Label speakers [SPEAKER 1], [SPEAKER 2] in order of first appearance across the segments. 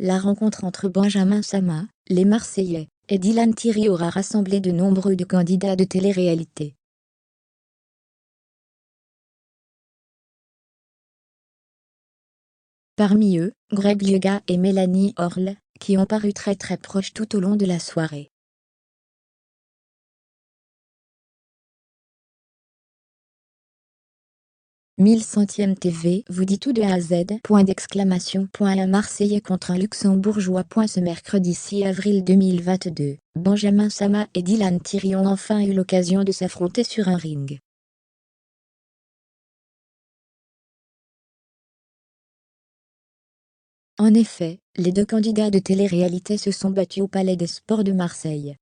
[SPEAKER 1] La rencontre entre Benjamin Sama, les Marseillais, et Dylan Thierry aura rassemblé de nombreux candidats de télé-réalité. Parmi eux, Greg Lyga et Mélanie Orle, qui ont paru très proches tout au long de la soirée. Mille-centième TV vous dit tout de A à Z. Un Marseillais contre un Luxembourgeois. Ce mercredi 6 avril 2022, Benjamin Sama et Dylan Thierry ont enfin eu l'occasion de s'affronter sur un ring. En effet, les deux candidats de télé-réalité se sont battus au Palais des Sports de Marseille.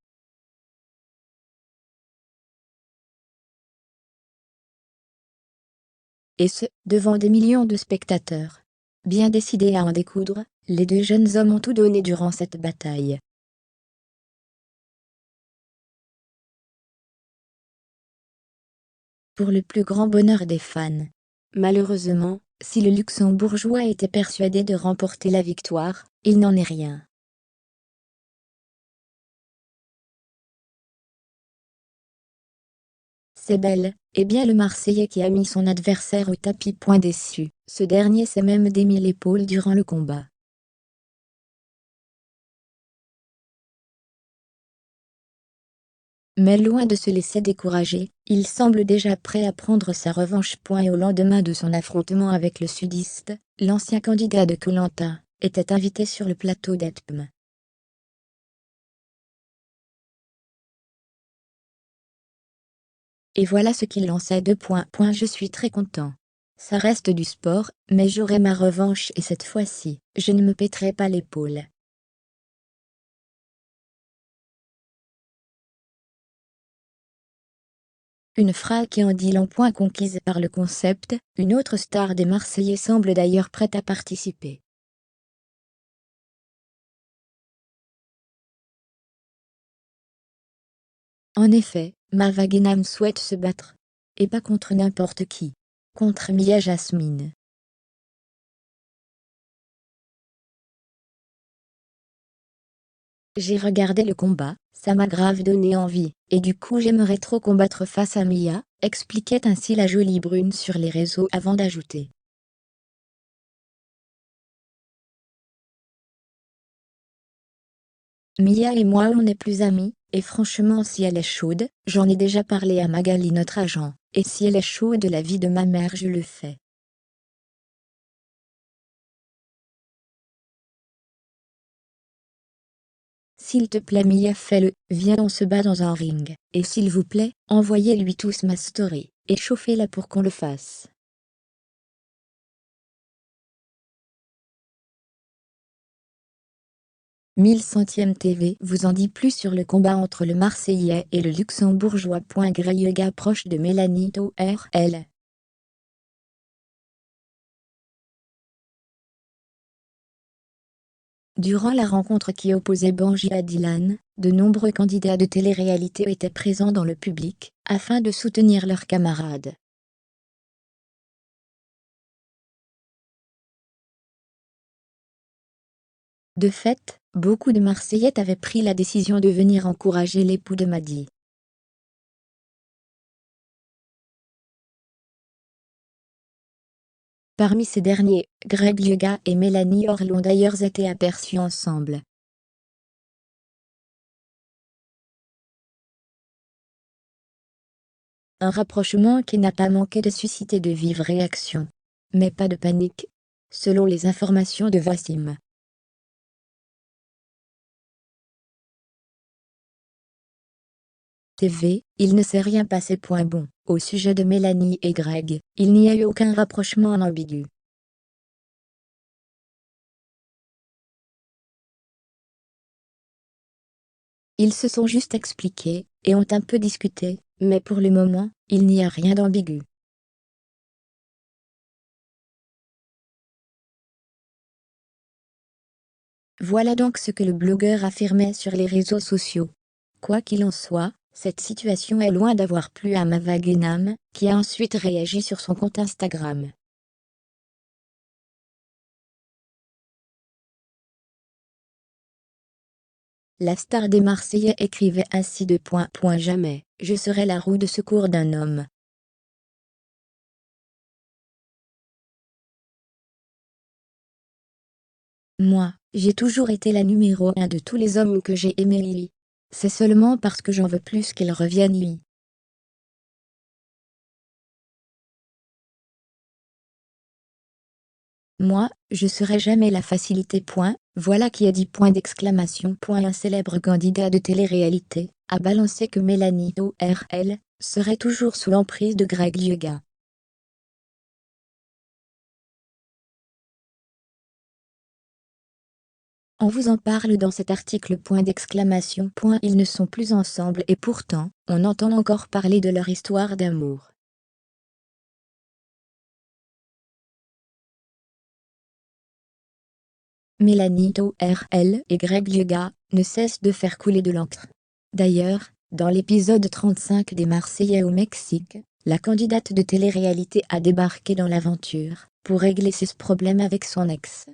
[SPEAKER 1] Et ce, devant des millions de spectateurs. Bien décidés à en découdre, les deux jeunes hommes ont tout donné durant cette bataille. Pour le plus grand bonheur des fans. Malheureusement, si le Luxembourgeois était persuadé de remporter la victoire, il n'en est rien. C'est bel et bien le Marseillais qui a mis son adversaire au tapis. Déçu, ce dernier s'est même démis l'épaule durant le combat. Mais loin de se laisser décourager, il semble déjà prêt à prendre sa revanche. Au lendemain de son affrontement avec le sudiste, l'ancien candidat de Koh Lanta était invité sur le plateau d'ETPM. Et voilà ce qu'il lançait. Je suis très content. Ça reste du sport, mais j'aurai ma revanche et cette fois-ci, je ne me pèterai pas l'épaule. Une phrase qui en dit long. Conquise par le concept, une autre star des Marseillais semble d'ailleurs prête à participer. En effet, Marva Guénam souhaite se battre. Et pas contre n'importe qui. Contre Mia Jasmine. J'ai regardé le combat, ça m'a grave donné envie, et du coup j'aimerais trop combattre face à Mia, expliquait ainsi la jolie brune sur les réseaux avant d'ajouter. Mia et moi on n'est plus amis, et franchement si elle est chaude, j'en ai déjà parlé à Magali notre agent, et si elle est chaude de la vie de ma mère je le fais. S'il te plaît Mia fais-le, viens on se bat dans un ring, et s'il vous plaît, envoyez-lui tous ma story, et chauffez-la pour qu'on le fasse. Mille-centième TV vous en dit plus sur le combat entre le Marseillais et le Luxembourgeois. Greg proche de Mélanie Orle. Durant la rencontre qui opposait Benji à Dylan, de nombreux candidats de télé-réalité étaient présents dans le public, afin de soutenir leurs camarades. De fait, beaucoup de Marseillais avaient pris la décision de venir encourager l'époux de Madi. Parmi ces derniers, Greg Lyga et Mélanie Orle ont d'ailleurs été aperçus ensemble. Un rapprochement qui n'a pas manqué de susciter de vives réactions. Mais pas de panique. Selon les informations de Wassim TV, il ne s'est rien passé. Bon, au sujet de Mélanie et Greg, il n'y a eu aucun rapprochement ambigu. Ils se sont juste expliqués, et ont un peu discuté, mais pour le moment, il n'y a rien d'ambigu. Voilà donc ce que le blogueur affirmait sur les réseaux sociaux. Quoi qu'il en soit, cette situation est loin d'avoir plu à Marva Guénam, qui a ensuite réagi sur son compte Instagram. La star des Marseillais écrivait ainsi de point. Jamais, je serai la roue de secours d'un homme. Moi, j'ai toujours été la numéro 1 de tous les hommes que j'ai aimés Lily. C'est seulement parce que j'en veux plus qu'ils reviennent lui. Moi, je serai jamais la facilité. Voilà qui a dit point d'exclamation. Un célèbre candidat de télé-réalité a balancé que Mélanie ORL serait toujours sous l'emprise de Greg Lyga. On vous en parle dans cet article. Point d'exclamation. Ils ne sont plus ensemble et pourtant, on entend encore parler de leur histoire d'amour. Mélanie ORL et Greg Lyga ne cessent de faire couler de l'encre. D'ailleurs, dans l'épisode 35 des Marseillais au Mexique, la candidate de télé-réalité a débarqué dans l'aventure pour régler ses problèmes avec son ex.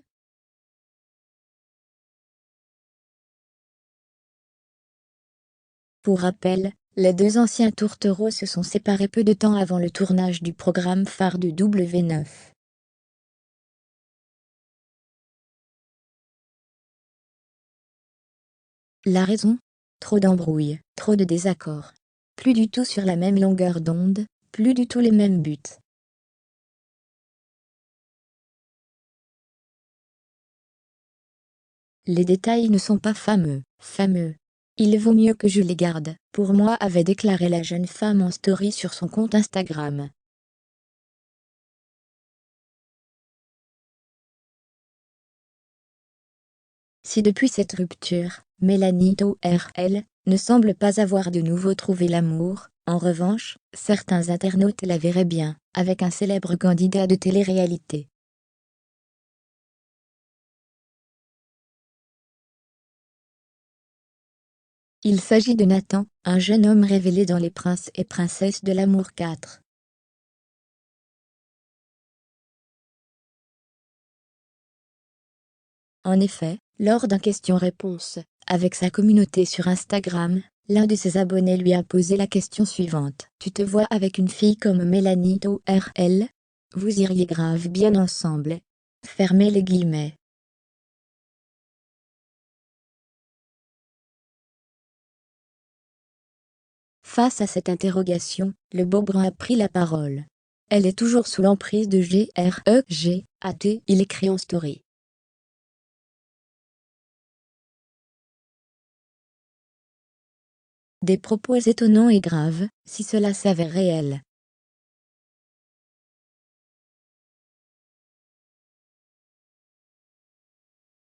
[SPEAKER 1] Pour rappel, les deux anciens tourtereaux se sont séparés peu de temps avant le tournage du programme phare de W9. La raison? Trop d'embrouilles, trop de désaccords. Plus du tout sur la même longueur d'onde, plus du tout les mêmes buts. Les détails ne sont pas fameux. Il vaut mieux que je les garde, pour moi, avait déclaré la jeune femme en story sur son compte Instagram. Si depuis cette rupture, Mélanie ORL ne semble pas avoir de nouveau trouvé l'amour, en revanche, certains internautes la verraient bien, avec un célèbre candidat de télé-réalité. Il s'agit de Nathan, un jeune homme révélé dans Les Princes et Princesses de l'amour 4. En effet, lors d'un question-réponse avec sa communauté sur Instagram, l'un de ses abonnés lui a posé la question suivante. Tu te vois avec une fille comme Mélanie ORL? Vous iriez grave bien ensemble. Fermez les guillemets. Face à cette interrogation, le beau brun a pris la parole. Elle est toujours sous l'emprise de GREGAT, il écrit en story. Des propos étonnants et graves, si cela s'avère réel.